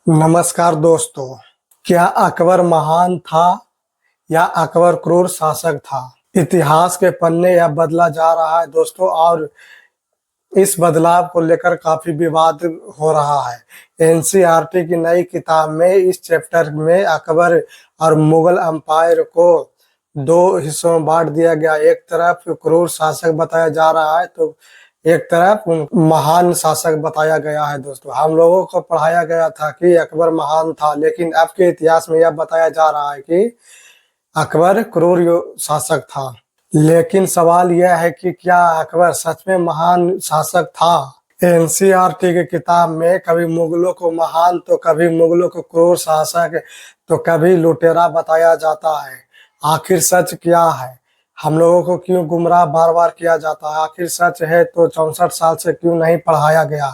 नमस्कार दोस्तों। क्या अकबर महान था या अकबर क्रूर शासक था? इतिहास के पन्ने यह बदला जा रहा है दोस्तों, और इस बदलाव को लेकर काफी विवाद हो रहा है। एनसीईआरटी की नई किताब में इस चैप्टर में अकबर और मुगल एम्पायर को दो हिस्सों में बांट दिया गया। एक तरफ क्रूर शासक बताया जा रहा है तो एक तरफ महान शासक बताया गया है। दोस्तों, हम लोगों को पढ़ाया गया था कि अकबर महान था, लेकिन अब के इतिहास में यह बताया जा रहा है कि अकबर क्रूर शासक था। लेकिन सवाल यह है कि क्या अकबर सच में महान शासक था? एनसीईआरटी की किताब में कभी मुगलों को महान तो कभी मुगलों को क्रूर शासक तो कभी लुटेरा बताया जाता है। आखिर सच क्या है? हम लोगों को क्यों गुमराह बार बार किया जाता है? आखिर सच है तो 64 साल से क्यों नहीं पढ़ाया गया?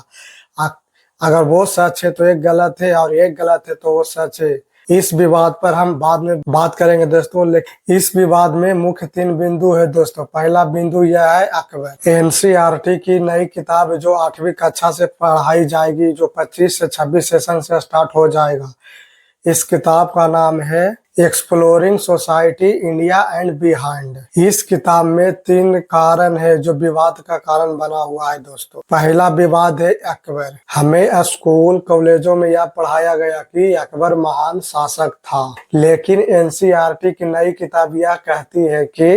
अगर वो सच है तो एक गलत है, और एक गलत है तो वो सच है। इस विवाद पर हम बाद में बात करेंगे दोस्तों, लेकिन इस विवाद में मुख्य 3 बिंदु है दोस्तों। पहला बिंदु यह है अकबर। एनसीईआरटी की नई किताब जो 8वीं कक्षा से पढ़ाई जाएगी, जो 25 से 26 सेशन से स्टार्ट हो जाएगा। इस किताब का नाम है exploring society India and behind. इस किताब में 3 कारण है जो विवाद का कारण बना हुआ है दोस्तों। पहला विवाद है अकबर। हमें स्कूल कॉलेजों में यह पढ़ाया गया कि अकबर महान शासक था, लेकिन एनसीईआरटी की नई किताब यह कहती है कि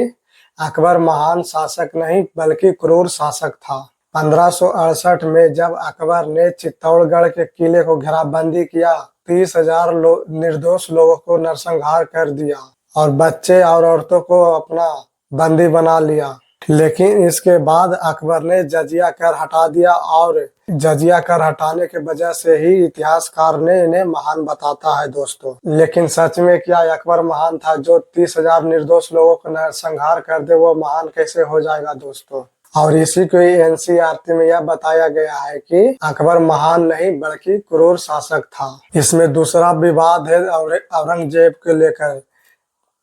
अकबर महान शासक नहीं बल्कि क्रूर शासक था। 1568 में जब अकबर ने चित्तौड़गढ़ के किले को घेराबंदी किया, 30,000 निर्दोष लोगों को नरसंहार कर दिया और बच्चे और औरतों को अपना बंदी बना लिया। लेकिन इसके बाद अकबर ने जजिया कर हटा दिया, और जजिया कर हटाने के वजह से ही इतिहासकार ने इन्हें महान बताता है दोस्तों। लेकिन सच में क्या अकबर महान था? जो 30,000 निर्दोष लोगों को नरसंहार कर दे, वो महान कैसे हो जाएगा दोस्तों? और इसी को एनसीईआरटी में यह बताया गया है कि अकबर महान नहीं बल्कि क्रूर शासक था। इसमें दूसरा विवाद है औरंगजेब को लेकर।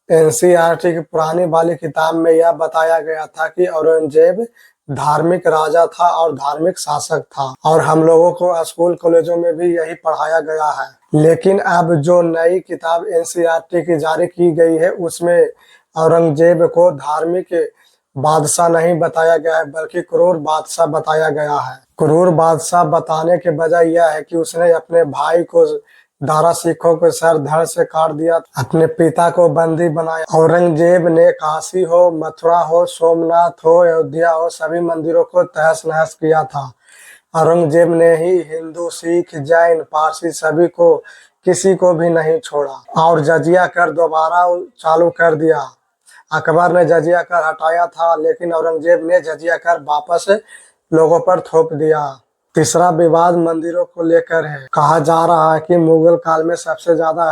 एनसीईआरटी की पुरानी वाली किताब में यह बताया गया था कि औरंगजेब धार्मिक राजा था और धार्मिक शासक था, और हम लोगों को स्कूल कॉलेजों में भी यही पढ़ाया गया है। लेकिन अब जो नई किताब एनसीईआरटी की जारी की गई है, उसमें औरंगजेब को धार्मिक बादशाह नहीं बताया गया है बल्कि क्रूर बादशाह बताया गया है। क्रूर बादशाह बताने के बजाय यह है कि उसने अपने भाई को दारा सिखों के सर धड़ से काट दिया, अपने पिता को बंदी बनाया। औरंगजेब ने काशी हो, मथुरा हो, सोमनाथ हो, अयोध्या हो, सभी मंदिरों को तहस नहस किया था। औरंगजेब ने ही हिंदू, सिख, जैन, पारसी सभी को किसी को भी नहीं छोड़ा, और जजिया कर दोबारा चालू कर दिया। अकबर ने जजिया कर हटाया था, लेकिन औरंगजेब ने जजिया कर वापस लोगों पर थोप दिया। तीसरा विवाद मंदिरों को लेकर है। कहा जा रहा है कि मुगल काल में सबसे ज्यादा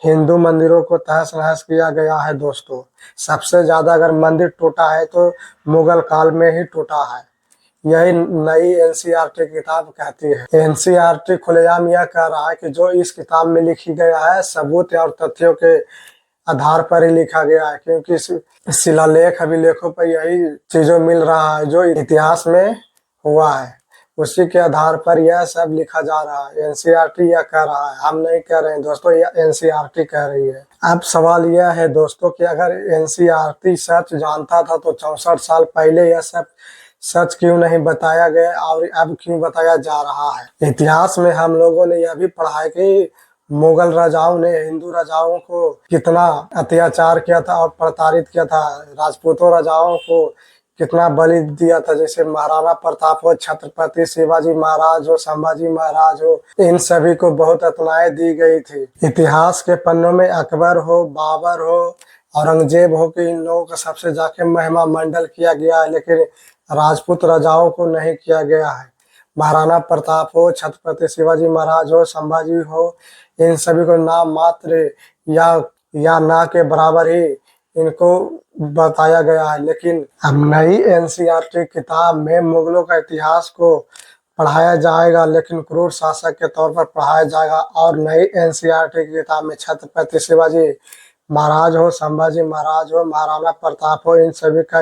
हिंदू मंदिरों को तहस नहस किया गया है दोस्तों। सबसे ज्यादा अगर मंदिर टूटा है तो मुगल काल में ही टूटा है। यही नई एनसीईआरटी किताब कहती है। एनसीईआरटी खुलेआम यह कह रहा है कि जो इस किताब में लिखी गया है सबूत और तथ्यों के आधार पर ही लिखा गया है, क्योंकि शिलालेख अभिलेखों पर यही चीजों मिल रहा है जो इतिहास में हुआ है। उसी के आधार पर यह सब लिखा जा रहा है। एनसीईआरटी यह कह रहा है, हम नहीं कह रहे हैं दोस्तों, यह एनसीईआरटी कह रही है। अब सवाल यह है दोस्तों कि अगर एनसीईआरटी सच जानता था तो 64 साल पहले यह सब सच क्यों नहीं बताया गया, और अब क्यों बताया जा रहा है? इतिहास में हम लोगों ने यह भी पढ़ा है कि मुगल राजाओं ने हिंदू राजाओं को कितना अत्याचार किया था और प्रताड़ित किया था। राजपूतों राजाओं को कितना बलि दिया था, जैसे महाराणा प्रताप हो, छत्रपति शिवाजी महाराज हो, संभाजी महाराज हो, इन सभी को बहुत अतनाएं दी गई थी। इतिहास के पन्नों में अकबर हो, बाबर हो, औरंगजेब हो, कि इन लोगों का सबसे जाके महिमा मंडल किया गया है, लेकिन राजपूत राजाओं को नहीं किया गया है। महाराणा प्रताप हो, छत्रपति शिवाजी महाराज हो, संभाजी हो, इन सभी को नाम मात्र या ना के बराबर ही इनको बताया गया है। लेकिन अब नई एनसीईआरटी किताब में मुगलों का इतिहास को पढ़ाया जाएगा, लेकिन क्रूर शासक के तौर पर पढ़ाया जाएगा। और नई एनसीईआरटी की किताब में छत्रपति शिवाजी महाराज हो, संभाजी महाराज हो, महाराणा प्रताप हो, इन सभी का